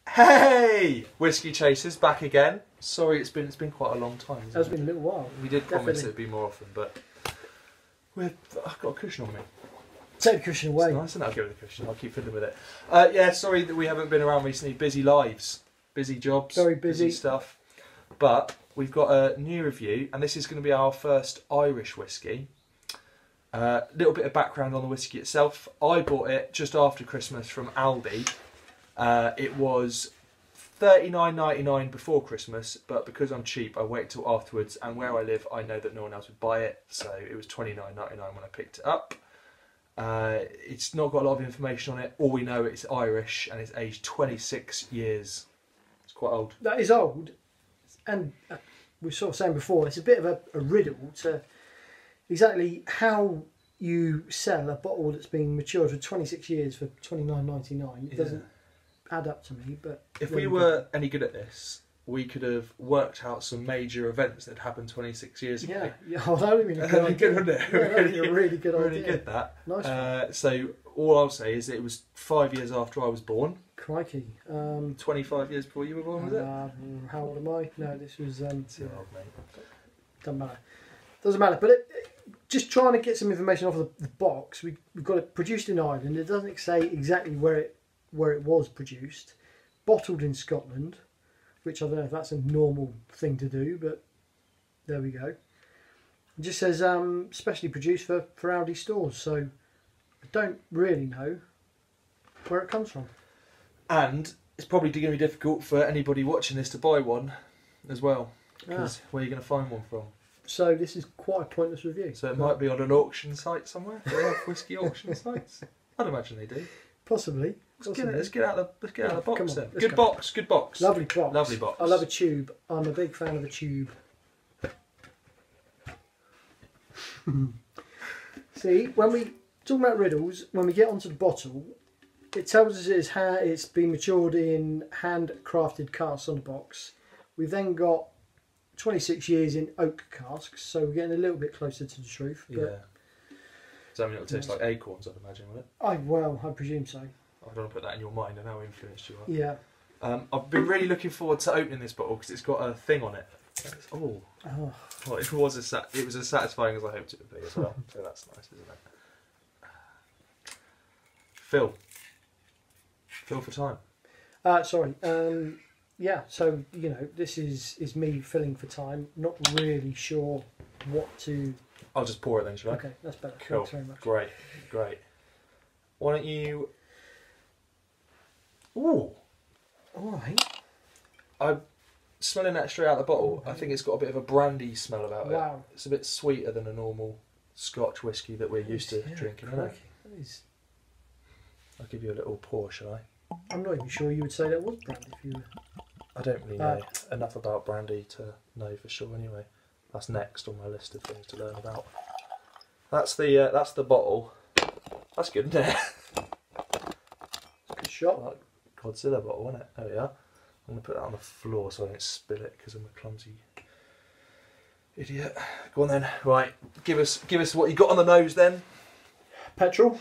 Hey, Whiskey Chasers, back again. Sorry, it's been quite a long time. It has been a little while. We did promise it would be more often, but I've got a cushion on me. Take the cushion away. It's nice, and I'll give it the cushion. I'll keep fiddling with it. Yeah, sorry that we haven't been around recently. Busy lives, busy jobs, very busy stuff. But we've got a new review, and this is going to be our first Irish whiskey. A little bit of background on the whiskey itself. I bought it just after Christmas from Aldi. It was $39.99 before Christmas, but because I'm cheap, I wait till afterwards. And where I live, I know that no one else would buy it, so it was $29.99 when I picked it up. It's not got a lot of information on it. All we know it's Irish, and it's aged 26 years. It's quite old. That is old, and we were sort of saying before, it's a bit of a riddle to exactly how you sell a bottle that's been matured for 26 years for $29.99. It doesn't add up to me. But if we were any good at this, we could have worked out some major events that happened 26 years ago. Yeah, oh, that would have been a good idea. Good, wouldn't it? Yeah, that would be a really good idea. Really good, that. Nice. So all I'll say is it was 5 years after I was born. Crikey. 25 years before you were born, was it? How old am I? No, this was... Too old, mate. Doesn't matter. Doesn't matter. But just trying to get some information off of the box, we've got it produced in Ireland. It doesn't say exactly where it was produced. Bottled in Scotland, which I don't know if that's a normal thing to do, but there we go. It just says specially produced for Aldi stores, so I don't really know where it comes from. And it's probably going to be difficult for anybody watching this to buy one as well, because where are you going to find one from? So this is quite a pointless review. So it might be on an auction site somewhere. Do they have whiskey auction sites? I'd imagine they do. Possibly. Let's get out of the box then. Good box. Lovely box. Lovely box. I love a tube. I'm a big fan of a tube. See, when we talk about riddles, when we get onto the bottle, it tells us it's been matured in handcrafted casks on the box. We've then got 26 years in oak casks, so we're getting a little bit closer to the truth. But yeah. Does that mean it'll taste like acorns, I'd imagine, will it? I presume so. I don't want to put that in your mind and how influenced you are. Yeah. I've been really looking forward to opening this bottle because it's got a thing on it. Well, it was as satisfying as I hoped it would be as well. So that's nice, isn't it? Phil for time. Sorry. Yeah. So this is me filling for time. Not really sure what to. I'll just pour it then, shall I? Okay, that's better. Cool. Thanks very much. Great. Why don't you... Ooh! Alright. I'm smelling that straight out of the bottle. I think it's got a bit of a brandy smell about it. Wow. It's a bit sweeter than a normal Scotch whiskey that we're used to drinking, isn't it? I'll give you a little pour, shall I? I'm not even sure you would say that was brandy if you were... I don't really know enough about brandy to know for sure anyway. That's next on my list of things to learn about. That's the bottle. That's good, isn't it? Good shot. Like Godzilla bottle, isn't it? There we are. I'm going to put that on the floor so I don't spill it because I'm a clumsy idiot. Go on then. Right, give us what you got on the nose then. Petrol.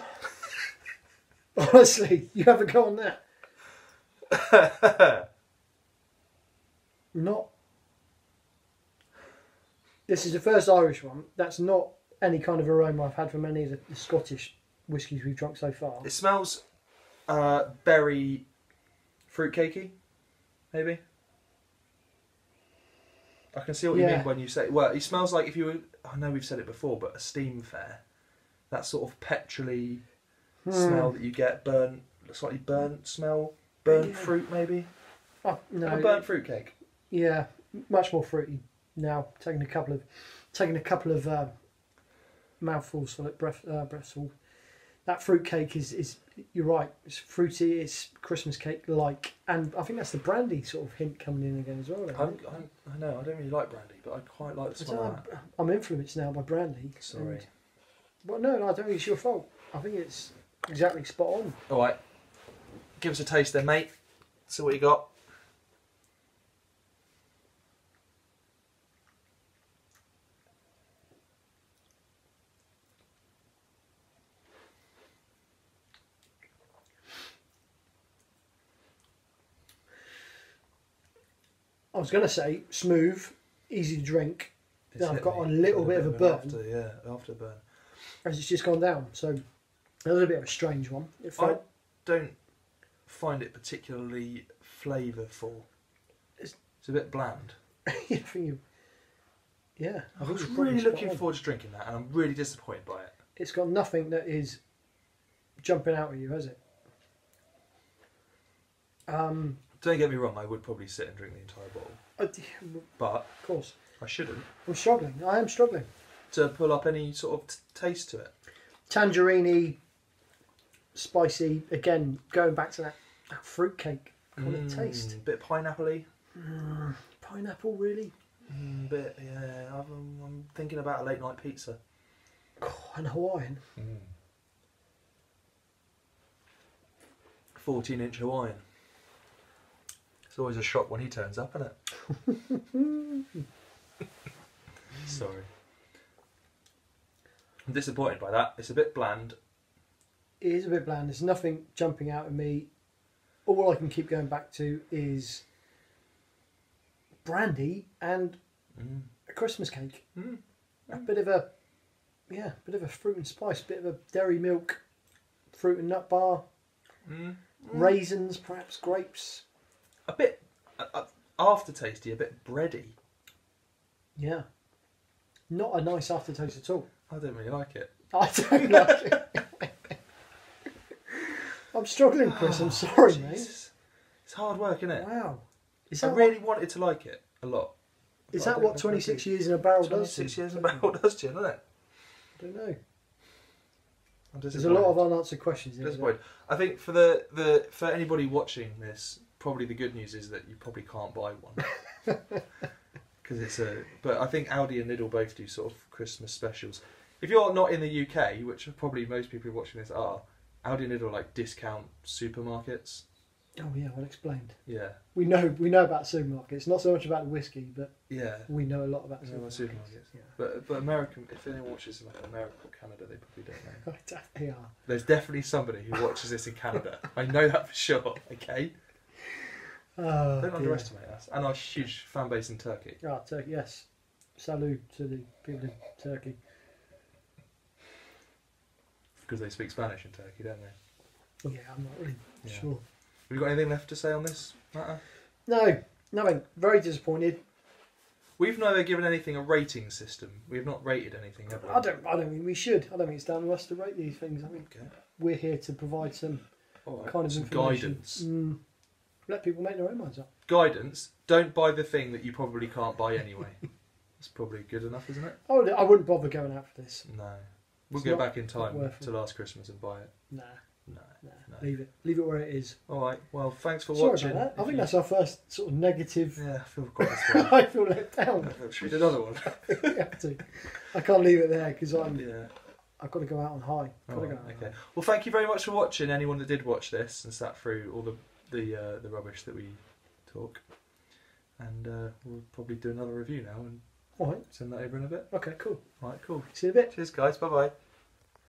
Honestly, you haven't got on that. Not. This is the first Irish one. That's not any kind of aroma I've had from any of the Scottish whiskies we've drunk so far. It smells berry fruitcakey, maybe. I can see what you mean when you say... Well, it smells like if you were... I know we've said it before, but a steam fair. That sort of petrol-y smell that you get, slightly burnt smell. Burnt fruit, maybe? Oh, no. A burnt fruitcake. Yeah, much more fruity now. Taking a couple of mouthfuls full at breathful. That fruit cake is you're right. It's fruity. It's Christmas cake like, and I think that's the brandy sort of hint coming in again as well. I know. I don't really like brandy, but I quite like the smell of that. I'm influenced now by brandy. Sorry. But no, I don't think it's your fault. I think it's exactly spot on. All right. Give us a taste then, mate. See what you got. I was going to say smooth, easy to drink. It's Then I've got hit a me little bit of a burn after the burn. as it's just gone down. So that was a bit of a strange one. It I felt, don't find it particularly flavourful. It's a bit bland. I think you, yeah. I think was you're probably really spot looking on. forward to drinking that, and I'm really disappointed by it. It's got nothing that is jumping out at you, has it? Don't get me wrong, I would probably sit and drink the entire bottle, but Of course. I shouldn't. I'm struggling. I am struggling. To pull up any sort of taste to it. Tangerine, spicy. Again, going back to that fruitcake kind of taste. Bit pineapple-y. Pineapple, really? Bit, yeah. I'm thinking about a late night pizza. Oh, and Hawaiian. 14-inch Hawaiian. It's always a shock when he turns up, isn't it? Sorry. I'm disappointed by that. It's a bit bland. It is a bit bland. There's nothing jumping out at me. All I can keep going back to is brandy and a Christmas cake. A bit of a, bit of a fruit and spice, bit of a dairy milk, fruit and nut bar, raisins, perhaps grapes. A bit aftertasty, a bit bready. Yeah, not a nice aftertaste at all. I don't really like it. I don't like it. I'm struggling, Chris. I'm sorry, mate. Jesus. It's hard work, isn't it? Wow. Is I that really wanted to like it a lot. Is But I that don't what know if I 26 do. years in a barrel does? 26 years in a barrel does to you, doesn't it? I don't know. I'm There's a lot of unanswered questions here. disappointed. I think for the for anybody watching this, probably the good news is that you probably can't buy one because it's a. But I think Aldi and Lidl both do sort of Christmas specials. If you're not in the UK, which probably most people watching this are, Aldi and Lidl are like discount supermarkets. Oh yeah, well explained. Yeah, We know about supermarkets. Not so much about the whiskey, but yeah. we know a lot about I know about supermarkets. supermarkets. Yeah. But American, if anyone watches like America or Canada, they probably don't know. They are. There's definitely somebody who watches this in Canada. I know that for sure. Okay, Oh, don't dear. underestimate us and our huge fan base in Turkey. Ah, Turkey. Yes. Salute to the people in Turkey. Because they speak Spanish in Turkey, don't they? Yeah, I'm not really Yeah. sure. Have you got anything left to say on this matter? No, nothing. Very disappointed. We've never given anything a rating system. We have not rated anything, have we? I don't think we should. I don't think it's down to us to rate these things. I think Okay. we're here to provide some All right. kind of Some information. guidance. Let people make their own minds up. Guidance. Don't buy the thing that you probably can't buy anyway. That's probably good enough, isn't it? I wouldn't bother going out for this. No. We'll It's go not- back in time worth it. to last Christmas and buy it. Nah, No. nah. No. Leave it. Leave it where it is. All right. Well, thanks for Sorry watching. about that. I If think you- that's our first sort of negative. Yeah, I feel quite this way. I feel let down. Should we do another one? We have to. I can't leave it there because Yeah. I've got to go out on high. Got to Alright, go out on okay. high. Well, thank you very much for watching. Anyone that did watch this and sat through all the rubbish that we talk, and we'll probably do another review now and All right. send that over in a bit. Okay. Cool. All right, cool. See you in a bit. Cheers, guys. Bye bye.